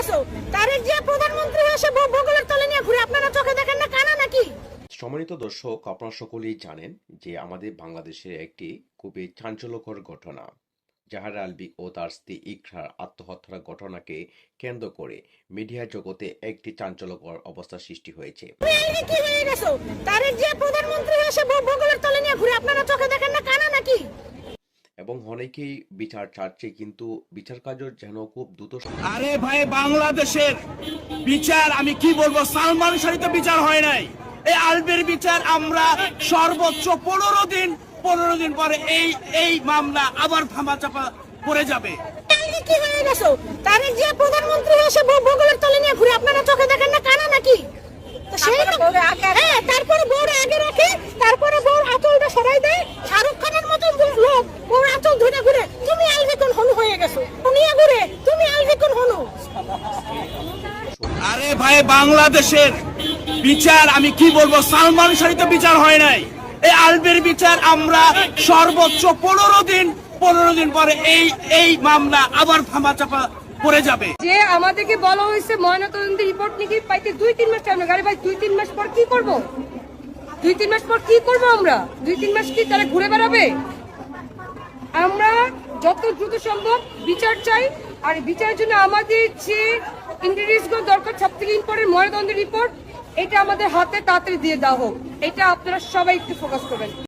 গেছো। তারেক জিয়া প্রধানমন্ত্রী হয়ে এসে ভূগোলের তলে নিয়ে ঘুরে, আপনারা চোখে দেখেন না, কানা নাকি? সম্মানিত দর্শক, আপনারা সকলেই জানেন যে আমাদের বাংলাদেশের একটি খুবই চাঞ্চল্যকর ঘটনা, জাহারা আলবি ও তার স্ত্রী ইকরার আত্মহত্যার ঘটনাকে কেন্দ্র করে মিডিয়া জগতে একটি চাঞ্চল্যকর অবস্থা সৃষ্টি হয়েছে। তুমি কি হয়ে গেছো? তারেক জিয়া প্রধানমন্ত্রী হয়ে এসে ভূগোলের তলে নিয়ে ঘুরে, আপনারা চোখে দেখেন না, কানা নাকি? এবং অনেকেই বিচার চাচ্ছে, কিন্তু বিচার কার্য যেন খুব দ্রুত। আরে ভাই, বাংলাদেশের বিচার আমি কি বলবো, সালমান শাহী তো বিচার হয় নাই, এই আলবের বিচার আমরা সর্বোচ্চ 15 দিন পরে এই মামলা আবার থামাচাপা পড়ে যাবে। তুমি কি হয়ে গেছো? তারেক জিয়া প্রধানমন্ত্রী হয়ে এসে ভূগোলের তলে নিয়ে ঘুরে, আপনারা চোখে দেখেন না, কানা নাকি? তো সেই হ্যাঁ, তারপরে বউর আগে রাখে, তারপরে বউর আঁচলটা সরাই দেয়, শাহরুখ খানের মতো লোক বউর আঁচল ধরে ঘুরে। তুমি আলভিকন হনু হয়ে গেছো, দুনিয়া ঘুরে তুমি আলভিকন হনু। আরে ভাই, বাংলাদেশের বিচার আমি কি বলবো, সালমান শাহী তো বিচার হয় নাই, এই আলবের বিচার আমরা সর্বোচ্চ 15 দিন পরে এই মামলা আবার থামাচাপা পড়ে যাবে। যে আমাদেরকে বলা হয়েছে ময়নাতদন্তের রিপোর্ট নাকি পাইতে 2-3 মাস টাইম লাগে। আরে ভাই, 2-3 মাস পর কি করব? 2-3 মাস পর কি করব আমরা? 2-3 মাস কি তারা ঘুরে বেড়াবে? আমরা যত দ্রুত সম্ভব বিচার চাই, আর বিচারের জন্য আমাদের যে ইন্টেলিজেন্সগুলো দরকার, 7 দিন পরে ময়নাতদন্তের রিপোর্ট, এটা আমাদের হাতে তাড়াতাড়ি দিয়ে দেওয়া হোক। এটা আপনারা সবাই একটু ফোকাস করবেন।